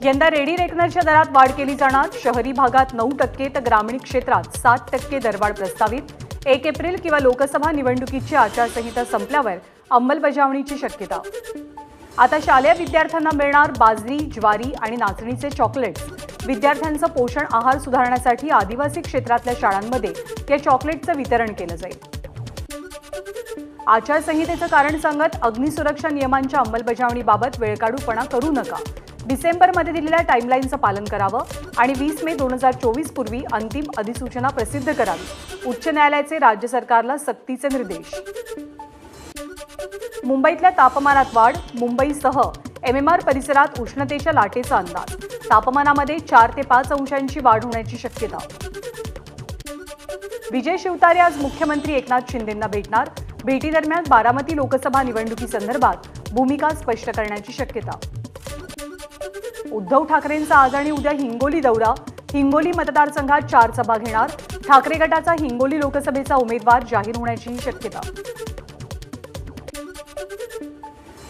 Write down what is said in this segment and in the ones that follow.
यंदा रेडी रेकनरच्या दरात वाढ केली जाणार। शहरी भागात 9% तर ग्रामीण क्षेत्रात 7% दरवाढ प्रस्तावित। 1 एप्रिल किंवा लोकसभा निवडणुकीची आचारसंहिता संपल्यावर अंमलबजावणीची शक्यता। आता शालेय विद्यार्थ्यांना मिळणार बाजरी, ज्वारी आणि नाचणीचे चॉकलेट्स। विद्यार्थ्यांचं पोषण आहार सुधारण्यासाठी आदिवासी क्षेत्रातल्या शाळांमध्ये या चॉकलेटचं वितरण केलं जाईल। आचारसंहितेचं कारण सांगत अग्निसुरक्षा नियमांच्या अंमलबजावणीबाबत वेळकाढूपणा करू नका। डिसेंबरमध्ये दिलेल्या टाइमलाईनचं पालन करावं आणि 20 मे 2024 पूर्वी अंतिम अधिसूचना प्रसिद्ध करावी। उच्च न्यायालयाचे राज्य सरकारला सक्तीचे निर्देश। मुंबईतल्या तापमानात वाढ। मुंबईसह MMR परिसरात उष्णतेच्या लाटेचा अंदाज। तापमानामध्ये 4 ते 5 अंशांची वाढ होण्याची शक्यता। विजय शिवतारे आज मुख्यमंत्री एकनाथ शिंदेंना भेटणार। भेटीदरम्यान बारामती लोकसभा निवडणुकीसंदर्भात भूमिका स्पष्ट करण्याची शक्यता। उद्धव ठाकरेंचा आज आणि उद्या हिंगोली दौरा। हिंगोली मतदारसंघात 4 सभा घेणार। ठाकरे गटाचा हिंगोली लोकसभेचा उमेदवार जाहीर होण्याची शक्यता।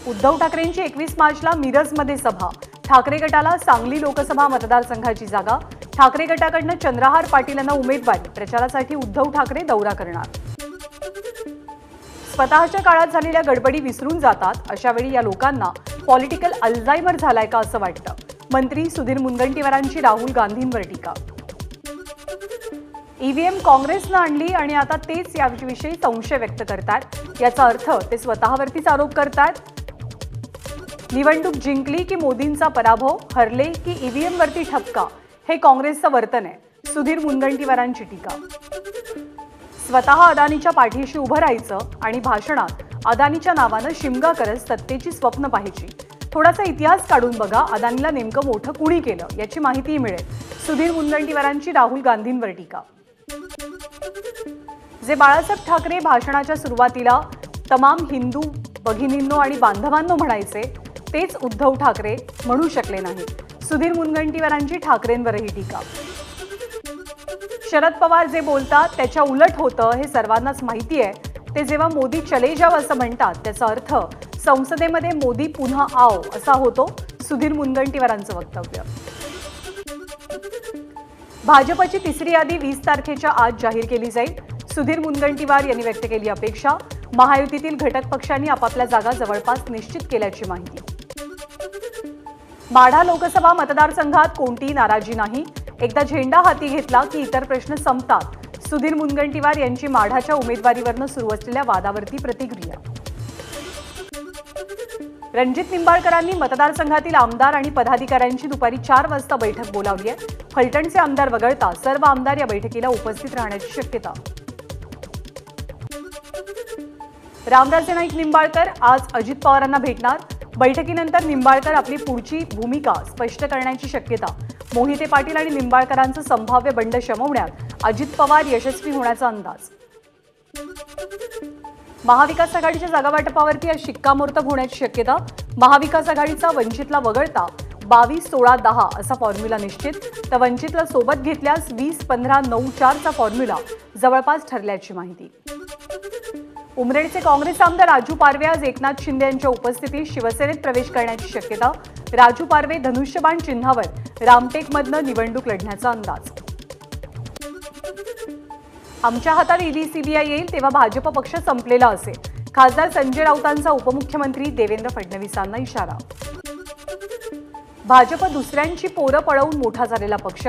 उद्धव ठाकरेंची 21 मार्चला मिरजमध्ये सभा। ठाकरे गटाला सांगली लोकसभा मतदारसंघाची जागा। ठाकरे गटाकडून चंद्रहार पाटील यांना उमेदवारी। प्रचारासाठी उद्धव ठाकरे दौरा करणार। स्वतःच्या काळात झालेल्या गडबडी विसरून जातात। अशा वेळी या लोकांना पॉलिटिकल अल्झायमर झालाय का असं वाटतं। मंत्री सुधीर मुनगंटीवारांची राहुल गांधींवर टीका। EVM काँग्रेसनं आणली आणि आता तेच याविषयी संशय व्यक्त करतात। याचा अर्थ ते स्वतःवरतीच आरोप करतात। निवडणूक जिंकली की मोदींचा पराभव, हरले की EVM वरती ठपका, हे काँग्रेसचं वर्तन आहे। सुधीर मुनगंटीवारांची टीका। स्वतः अदानीच्या पाठीशी उभं राहायचं आणि भाषणात अदानीच्या नावानं शिमगा करत सत्तेची स्वप्न पाहायची। थोडासा इतिहास काढून बघा, अदानीला नेमकं मोठं कुणी केलं याची माहितीही मिळेल। सुधीर मुनगंटीवारांची राहुल गांधींवर टीका। जे बाळासाहेब ठाकरे भाषणाच्या सुरुवातीला तमाम हिंदू भगिनींनो आणि बांधवांनो म्हणायचे, तेच उद्धव ठाकरे म्हणू शकले नाही। सुधीर मुनगंटीवारांची ठाकरेंवरही टीका। शरद पवार जे बोलतात त्याच्या उलट होतं हे सर्वांनाच माहिती आहे। ते जेव्हा मोदी चले जाव असं म्हणतात त्याचा अर्थ संसदेमध्ये मोदी पुन्हा आओ असा होतो। सुधीर मुनगंटीवारांचं वक्तव्य। भाजपची तिसरी यादी 20 तारखेच्या आज जाहीर केली जाईल। सुधीर मुनगंटीवार यांनी व्यक्त केली अपेक्षा। महायुतीतील घटक पक्षांनी आपापल्या जागा जवळपास निश्चित केल्याची माहिती। माढा लोकसभा मतदारसंघात कोणतीही नाराजी नाही। एकदा झेंडा हाती घेतला की इतर प्रश्न संपतात। सुधीर मुनगंटीवार यांची माढाच्या उमेदवारीवरनं सुरू असलेल्या वादावरती प्रतिक्रिया। रणजित निंबाळकरांनी मतदारसंघातील आमदार आणि पदाधिकाऱ्यांची दुपारी 4 वाजता बैठक बोलावली आहे। फलटणचे आमदार वगळता सर्व आमदार या बैठकीला उपस्थित राहण्याची शक्यता। रामराजे नाईक निंबाळकर आज अजित पवारांना भेटणार। बैठकीनंतर निंबाळकर आपली पुढची भूमिका स्पष्ट करण्याची शक्यता। मोहिते पाटील आणि निंबाळकरांचं संभाव्य बंड शमवण्यात अजित पवार यशस्वी होण्याचा अंदाज। महाविकास आघाडीच्या जागावाटपावरती आज शिक्कामोर्तब होण्याची शक्यता। महाविकास आघाडीचा वंचितला वगळता 22-16-10 असा फॉर्म्युला निश्चित, तर वंचितला सोबत घेतल्यास 20-15-9-4 चा फॉर्म्युला जवळपास ठरल्याची माहिती। उमरेडचे काँग्रेस आमदार राजू पारवे आज एकनाथ शिंदे यांच्या उपस्थितीत शिवसेनेत प्रवेश करण्याची शक्यता। राजू पारवे धनुष्यबाण चिन्हावर रामटेकमधनं निवडणूक लढण्याचा अंदाज। आमच्या हातात ईडी CBI येईल तेव्हा भाजप पक्ष संपलेला असेल। खासदार संजय राऊतांचा उपमुख्यमंत्री देवेंद्र फडणवीसांना इशारा। भाजप दुसऱ्यांची पोरं पळवून मोठा झालेला पक्ष,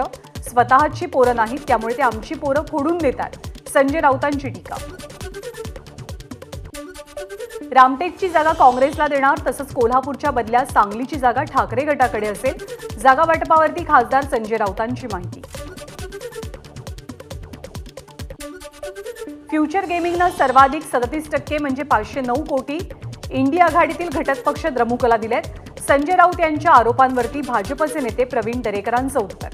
स्वतःची पोरं नाहीत त्यामुळे ते आमची पोरं फोडून देतात। संजय राऊतांची टीका। रामटेकची जागा काँग्रेसला देणार, तसंच कोल्हापूरच्या बदल्यात सांगलीची जागा ठाकरे गटाकडे असेल। जागा वाटपावरती खासदार संजय राऊतांची माहिती। फ्युचर गेमिंगनं सर्वाधिक 37% म्हणजे 509 कोटी इंडिया आघाडीतील घटक पक्ष द्रमुकला दिलेत। संजय राऊत यांच्या आरोपांवरती भाजपचे नेते प्रवीण दरेकरांचं उत्तर।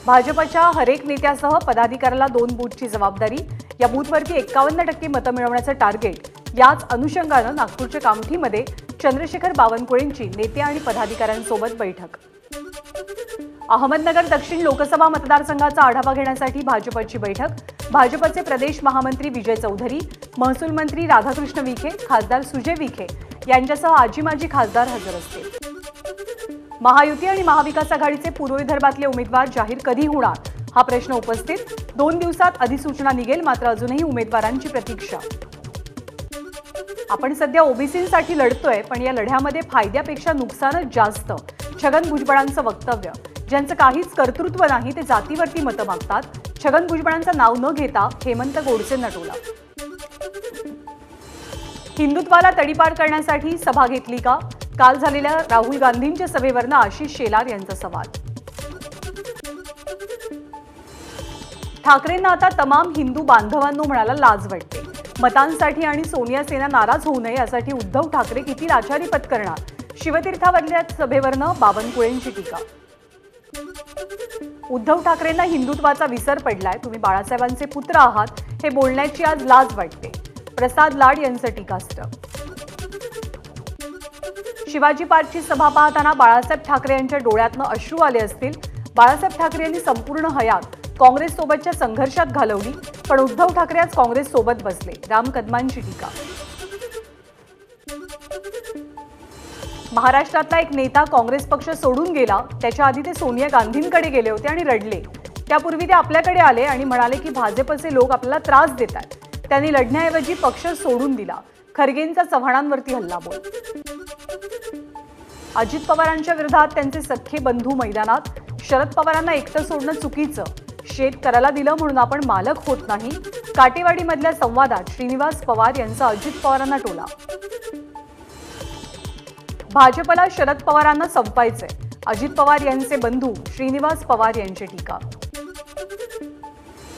भाजपच्या हरेक नेत्यासह पदाधिकाऱ्याला 2 बूथची जबाबदारी। या बूथवरती 51% मतं मिळवण्याचं टार्गेट। याच अनुषंगानं नागपूरच्या कामठीमध्ये चंद्रशेखर बावनकुळेंची नेते आणि पदाधिकाऱ्यांसोबत बैठक। अहमदनगर दक्षिण लोकसभा मतदारसंघाचा आढावा घेण्यासाठी भाजपची बैठक। भाजपचे प्रदेश महामंत्री विजय चौधरी, महसूल मंत्री राधाकृष्ण विखे, खासदार सुजय विखे यांच्यासह आजी माजी खासदार हजर असतील। महायुती आणि महाविकास आघाडीचे पूर्व विदर्भातले उमेदवार जाहीर कधी होणार हा प्रश्न उपस्थित. 2 दिवसात अधिसूचना निघेल, मात्र अजूनही उमेदवारांची प्रतीक्षा. आपण सध्या ओबीसींसाठी लढतोय, पण या लढ्यामध्ये फायद्यापेक्षा नुकसानच जास्त. छगन भुजबळांचं वक्तव्य. ज्यांचं काहीच कर्तृत्व नाही ते जातीवरती मतं मागतात. छगन भुजबळांचं नाव न घेता हेमंत गोडसेंना टोला. हिंदुत्वाला तडीपार करण्यासाठी सभा घेतली का? काल झालेल्या राहुल गांधींच्या सभेवरनं आशिष शेलार यांचा सवाल. ठाकरेंना आता तमाम हिंदू बांधवांनो म्हणायला लाज वाटते. मतांसाठी आणि सोनिया सेना नाराज होऊ नये यासाठी उद्धव ठाकरे किती लाचारी पत्करणार? शिवतीर्थावरल्या सभेवरनं बावनकुळेंची टीका. उद्धव ठाकरेंना हिंदुत्वाचा विसर पडलाय. तुम्ही बाळासाहेबांचे पुत्र आहात हे बोलण्याची आज लाज वाटते. प्रसाद लाड यांचं टीकास्त्र. शिवाजी पार्कची सभा पाहताना बाळासाहेब ठाकरे यांच्या डोळ्यातनं अश्रू आले असतील. बाळासाहेब ठाकरे यांनी संपूर्ण हयात काँग्रेस सोबतच्या संघर्षात घालवली, पण उद्धव ठाकरे आज काँग्रेस सोबत बसले. राम कदमांची टीका. महाराष्ट्रातला एक नेता काँग्रेस पक्ष सोडून गेला. त्याच्या आधी ते सोनिया गांधींकडे गेले होते आणि रडले. त्यापूर्वी ते आपल्याकडे आले आणि म्हणाले की भाजपचे लोक आपल्याला त्रास देतात. त्यांनी लढण्याऐवजी पक्ष सोडून दिला. खरगेंचा चव्हाणांवरती हल्लाबोल. अजित पवारांच्या विरोधात त्यांचे सख्खे बंधू मैदानात. शरद पवारांना एकटं सोडणं चुकीचं. शेत करायला दिलं म्हणून आपण मालक होत नाही. काटेवाडीमधल्या संवादात श्रीनिवास पवार यांचा अजित पवारांना टोला. भाजपला शरद पवारांना संपवायचंय. अजित पवार यांचे बंधू श्रीनिवास पवार यांची टीका.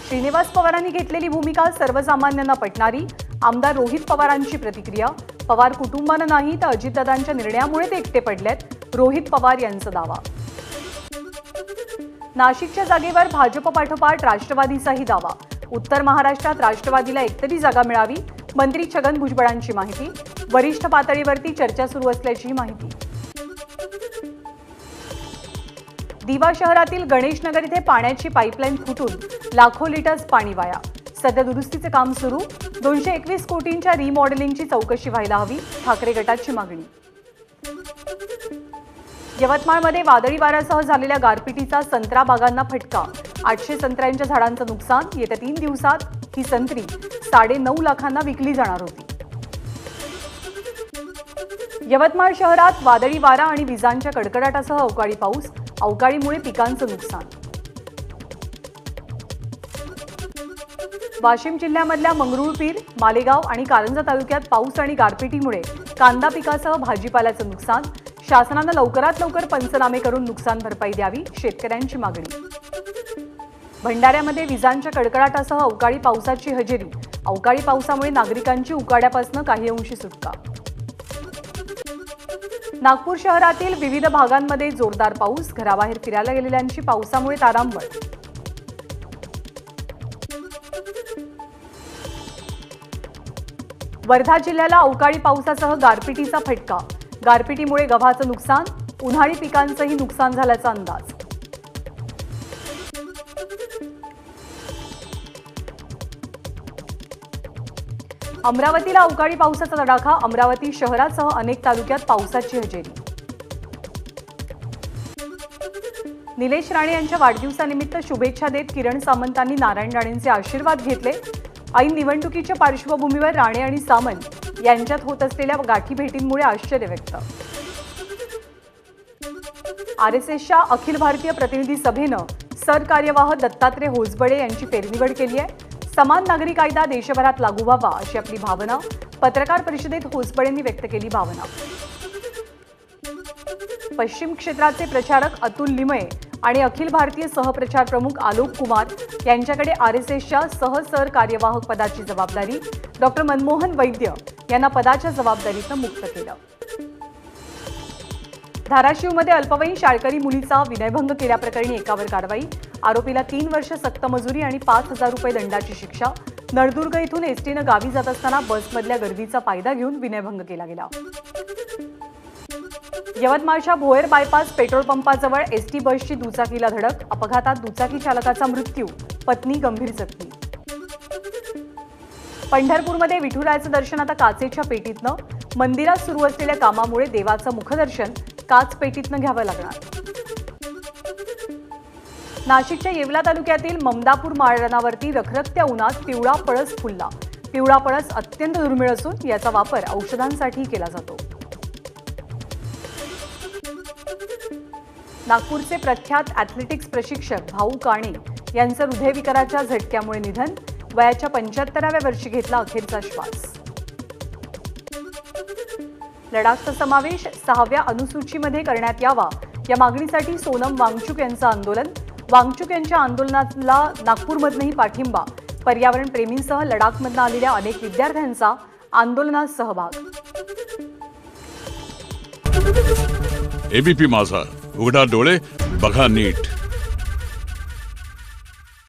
श्रीनिवास पवारांनी घेतलेली भूमिका सर्वसामान्यांना पटणारी. आमदार रोहित पवारांची प्रतिक्रिया. पवार कुटुंबानं नाही तर अजितदादांच्या निर्णयामुळे ते एकटे पडलेत. रोहित पवार यांचा दावा. नाशिकच्या जागेवर भाजप पाठोपाठ राष्ट्रवादीचाही दावा. उत्तर महाराष्ट्रात राष्ट्रवादीला एकतरी जागा मिळावी. मंत्री छगन भुजबळांची माहिती. वरिष्ठ पातळीवरती चर्चा सुरू असल्याची माहिती. दिवा शहरातील गणेशनगर इथे पाण्याची पाईपलाईन फुटून लाखो लिटर्स पाणी वाया. सध्या दुरुस्तीचे काम सुरू. 221 कोटींच्या रिमॉडेलिंगची चौकशी व्हायला हवी. ठाकरे गटाची मागणी. यवतमाळमध्ये वादळी वाऱ्यासह झालेल्या गारपिटीचा संत्रा बागांना फटका. 800 संत्र्यांच्या झाडांचं नुकसान. येत्या 3 दिवसात ही संत्री 9.5 लाखांना विकली जाणार होती. यवतमाळ शहरात वादळी वारा आणि विजांच्या कडकडाटासह अवकाळी पाऊस. अवकाळीमुळे पिकांचं नुकसान. वाशिम जिल्ह्यामधल्या मंगरुळपीर, मालेगाव आणि कारंजा तालुक्यात पाऊस आणि गारपिटीमुळे कांदा पिकासह भाजीपाल्याचं नुकसान. शासनानं लवकरात लवकर पंचनामे करून नुकसान भरपाई द्यावी. शेतकऱ्यांची मागणी. भंडाऱ्यामध्ये विजांच्या कडकडाटासह अवकाळी पावसाची हजेरी. अवकाळी पावसामुळे नागरिकांची उकाड्यापासून काही अंशी सुटका. नागपूर शहरातील विविध भागांमध्ये जोरदार पाऊस. घराबाहेर फिरायला गेलेल्यांची पावसामुळे तारांबळ. वर्धा जिल्ह्याला अवकाळी पावसासह गारपिटीचा फटका. गारपिटीमुळे गव्हाचं नुकसान. उन्हाळी पिकांचंही नुकसान झाल्याचा अंदाज. अमरावतीला अवकाळी पावसाचा तडाखा. अमरावती शहरासह अनेक तालुक्यात पावसाची हजेरी. निलेश राणे यांच्या वाढदिवसानिमित्त शुभेच्छा देत किरण सामंतांनी नारायण राणेंचे आशीर्वाद घेतले. ऐन निवडणुकीच्या पार्श्वभूमीवर राणे आणि सामंत यांच्यात होत असलेल्या गाठी भेटींमुळे आश्चर्य व्यक्त. आरएसएसच्या अखिल भारतीय प्रतिनिधी सभेनं सरकार्यवाह दत्तात्रय होसबळे यांची फेरनिवड केली आहे. समान नागरी कायदा देशभरात लागू व्हावा अशी आपली भावना पत्रकार परिषदेत होसबळेंनी व्यक्त केली. भावना. पश्चिम क्षेत्राचे प्रचारक अतुल लिमये आणि अखिल भारतीय सहप्रचार प्रमुख आलोक कुमार यांच्याकडे आरएसएसच्या सहसरकार्यवाहक पदाची जबाबदारी. डॉक्टर मनमोहन वैद्य यांना पदाच्या जबाबदारीतून मुक्त केलं. धाराशिवमध्ये अल्पवयीन शाळकरी मुलीचा विनयभंग केल्याप्रकरणी एकावर कारवाई. आरोपीला 3 वर्ष सक्तमजुरी आणि 5,000 रुपये दंडाची शिक्षा. नळदुर्ग इथून एसटीनं गावी जात असताना बसमधल्या गर्दीचा फायदा घेऊन विनयभंग केला गेला. यवतमाळच्या भोयर बायपास पेट्रोल पंपाजवळ एसटी बसची दुचाकीला धडक. अपघातात दुचाकी चालकाचा मृत्यू. पत्नी गंभीर जखमी. पंढरपूरमध्ये विठुरायाचं दर्शन आता काचेच्या पेटीतनं. मंदिरात सुरू असलेल्या कामामुळे देवाचं मुखदर्शन काच पेटीतनं घ्यावं लागणार. नाशिकच्या येवला तालुक्यातील ममदापूर माळरानावरती रखरखत्या उन्हात पिवळा पळस फुलला. पिवळा पळस अत्यंत दुर्मिळ असून याचा वापर औषधांसाठी केला जातो. नागपूरचे प्रख्यात ॲथलेटिक्स प्रशिक्षक भाऊ काणे यांचं हृदयविकाराच्या झटक्यामुळे निधन. वयाच्या 75व्या वर्षी घेतला अखेरचा श्वास. लडाखचा समावेश 6व्या अनुसूचीमध्ये करण्यात यावा या मागणीसाठी सोनम वांगचुक यांचं आंदोलन. वांगचुक यांच्या आंदोलनाला नागपूरमधनंही पाठिंबा. पर्यावरण प्रेमींसह लडाखमधनं आलेल्या अनेक विद्यार्थ्यांचा आंदोलनात सहभाग. एबीपी माझा, उघडा डोळे बघा नीट.